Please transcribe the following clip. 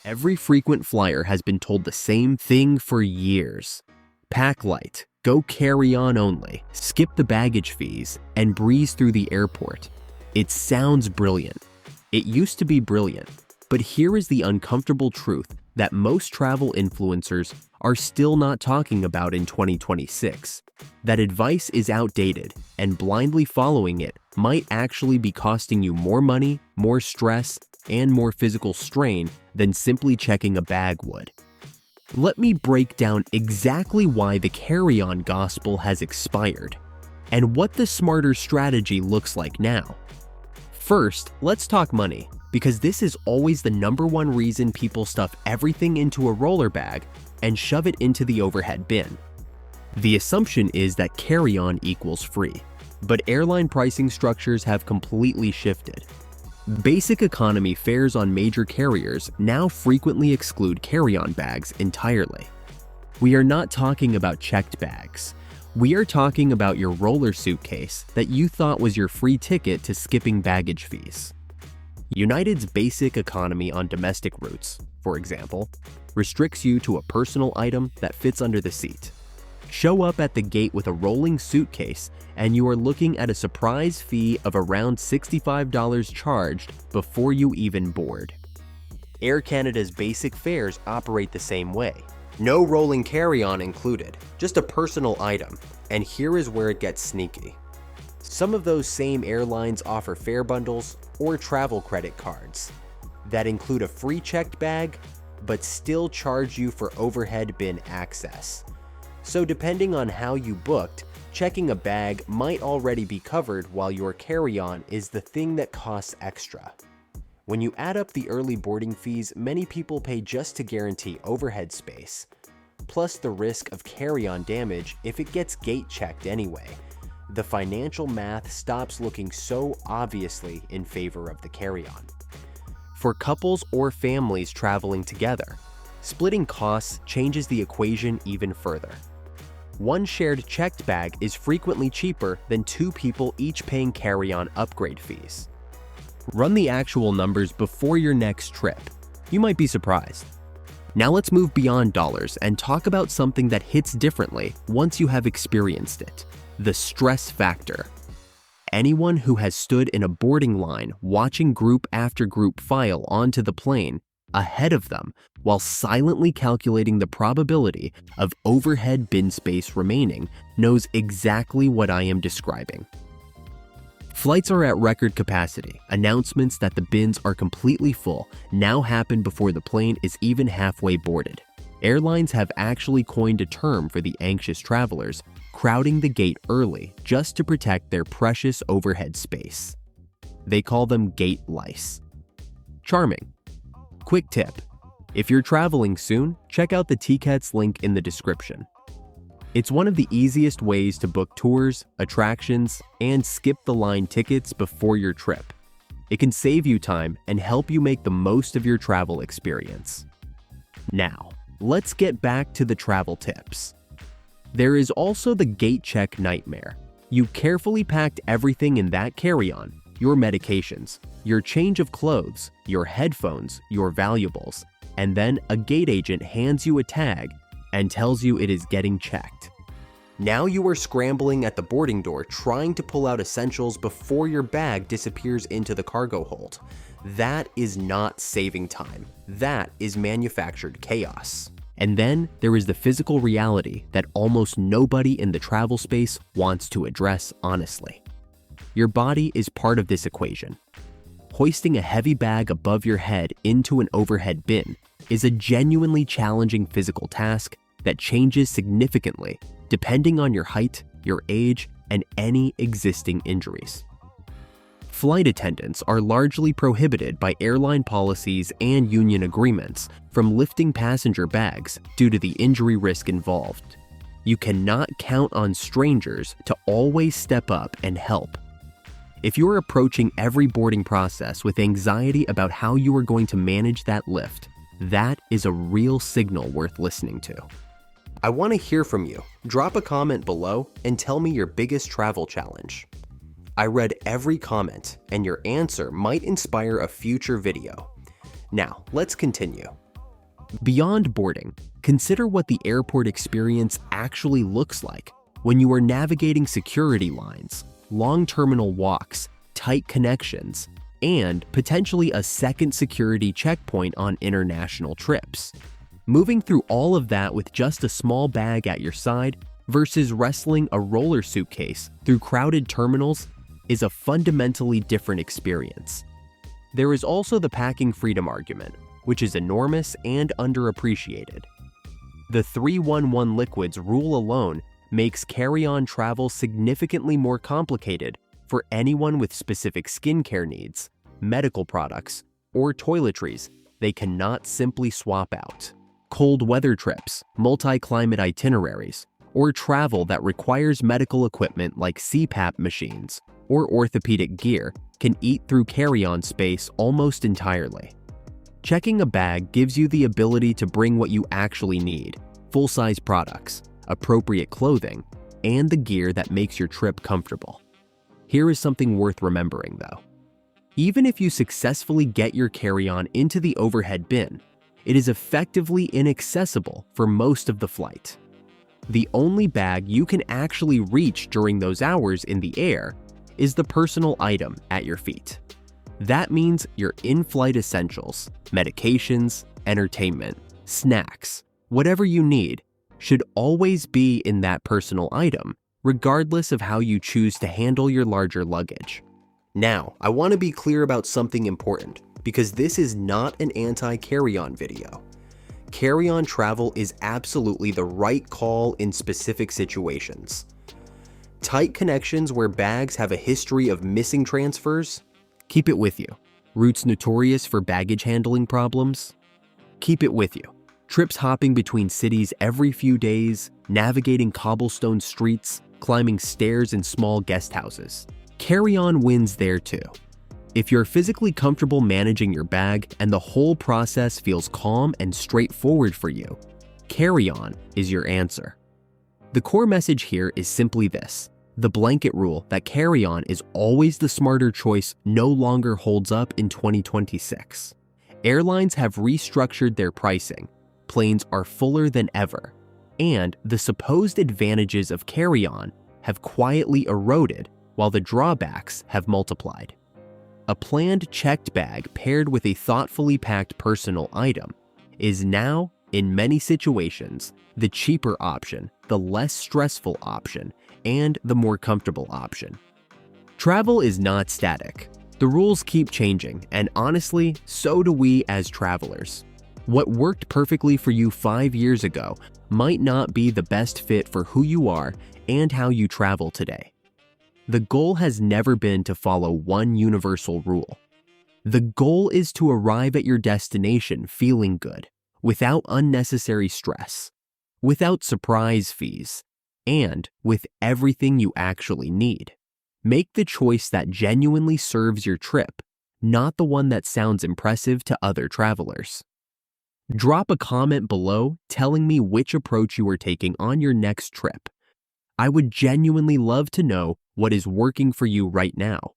Every frequent flyer has been told the same thing for years. Pack light, go carry-on only, skip the baggage fees, and breeze through the airport. It sounds brilliant. It used to be brilliant, but here is the uncomfortable truth that most travel influencers are still not talking about in 2026. That advice is outdated, and blindly following it might actually be costing you more money, more stress, and more physical strain than simply checking a bag would. Let me break down exactly why the carry-on gospel has expired, and what the smarter strategy looks like now. First, let's talk money, because this is always the #1 reason people stuff everything into a roller bag and shove it into the overhead bin. The assumption is that carry-on equals free, but airline pricing structures have completely shifted. Basic economy fares on major carriers now frequently exclude carry-on bags entirely. We are not talking about checked bags. We are talking about your roller suitcase that you thought was your free ticket to skipping baggage fees. United's basic economy on domestic routes, for example, restricts you to a personal item that fits under the seat. Show up at the gate with a rolling suitcase and you are looking at a surprise fee of around $65 charged before you even board. Air Canada's basic fares operate the same way. No rolling carry-on included, just a personal item, and here is where it gets sneaky. Some of those same airlines offer fare bundles or travel credit cards that include a free checked bag but still charge you for overhead bin access. So depending on how you booked, checking a bag might already be covered while your carry-on is the thing that costs extra. When you add up the early boarding fees many people pay just to guarantee overhead space, plus the risk of carry-on damage if it gets gate checked anyway, the financial math stops looking so obviously in favor of the carry-on. For couples or families traveling together, splitting costs changes the equation even further. One shared checked bag is frequently cheaper than 2 people each paying carry-on upgrade fees. Run the actual numbers before your next trip. You might be surprised. Now let's move beyond dollars and talk about something that hits differently once you have experienced it: the stress factor. Anyone who has stood in a boarding line watching group after group file onto the plane ahead of them while silently calculating the probability of overhead bin space remaining knows exactly what I am describing. Flights are at record capacity. Announcements that the bins are completely full now happen before the plane is even halfway boarded. Airlines have actually coined a term for the anxious travelers, crowding the gate early just to protect their precious overhead space. They call them gate lice. Charming. Quick tip: if you're traveling soon, check out the Tickets link in the description. It's one of the easiest ways to book tours, attractions, and skip the line tickets before your trip. It can save you time and help you make the most of your travel experience. Now, let's get back to the travel tips. There is also the gate check nightmare. You carefully packed everything in that carry-on: your medications, your change of clothes, your headphones, your valuables, and then a gate agent hands you a tag and tells you it is getting checked. Now you are scrambling at the boarding door trying to pull out essentials before your bag disappears into the cargo hold. That is not saving time. That is manufactured chaos. And then there is the physical reality that almost nobody in the travel space wants to address honestly. Your body is part of this equation. Hoisting a heavy bag above your head into an overhead bin is a genuinely challenging physical task that changes significantly depending on your height, your age, and any existing injuries. Flight attendants are largely prohibited by airline policies and union agreements from lifting passenger bags due to the injury risk involved. You cannot count on strangers to always step up and help. If you're approaching every boarding process with anxiety about how you are going to manage that lift, that is a real signal worth listening to. I want to hear from you. Drop a comment below and tell me your biggest travel challenge. I read every comment, and your answer might inspire a future video. Now, let's continue. Beyond boarding, consider what the airport experience actually looks like when you are navigating security lines, long terminal walks, tight connections, and potentially a second security checkpoint on international trips. Moving through all of that with just a small bag at your side versus wrestling a roller suitcase through crowded terminals is a fundamentally different experience. There is also the packing freedom argument, which is enormous and underappreciated. The 311 liquids rule alone makes carry-on travel significantly more complicated for anyone with specific skincare needs, medical products, or toiletries they cannot simply swap out. Cold weather trips, multi-climate itineraries, or travel that requires medical equipment like CPAP machines or orthopedic gear can eat through carry-on space almost entirely. Checking a bag gives you the ability to bring what you actually need: full-size products, appropriate clothing, and the gear that makes your trip comfortable. Here is something worth remembering though. Even if you successfully get your carry-on into the overhead bin, it is effectively inaccessible for most of the flight. The only bag you can actually reach during those hours in the air is the personal item at your feet. That means your in-flight essentials, medications, entertainment, snacks, whatever you need, should always be in that personal item, regardless of how you choose to handle your larger luggage. Now, I want to be clear about something important, because this is not an anti-carry-on video. Carry-on travel is absolutely the right call in specific situations. Tight connections where bags have a history of missing transfers? Keep it with you. Routes notorious for baggage handling problems? Keep it with you. Trips hopping between cities every few days, navigating cobblestone streets, climbing stairs in small guest houses. Carry-on wins there too. If you're physically comfortable managing your bag and the whole process feels calm and straightforward for you, carry-on is your answer. The core message here is simply this: the blanket rule that carry-on is always the smarter choice no longer holds up in 2026. Airlines have restructured their pricing, planes are fuller than ever, and the supposed advantages of carry-on have quietly eroded while the drawbacks have multiplied. A planned checked bag paired with a thoughtfully packed personal item is now, in many situations, the cheaper option, the less stressful option, and the more comfortable option. Travel is not static. The rules keep changing, and honestly, so do we as travelers. What worked perfectly for you 5 years ago might not be the best fit for who you are and how you travel today. The goal has never been to follow one universal rule. The goal is to arrive at your destination feeling good, without unnecessary stress, without surprise fees, and with everything you actually need. Make the choice that genuinely serves your trip, not the one that sounds impressive to other travelers. Drop a comment below telling me which approach you are taking on your next trip. I would genuinely love to know what is working for you right now.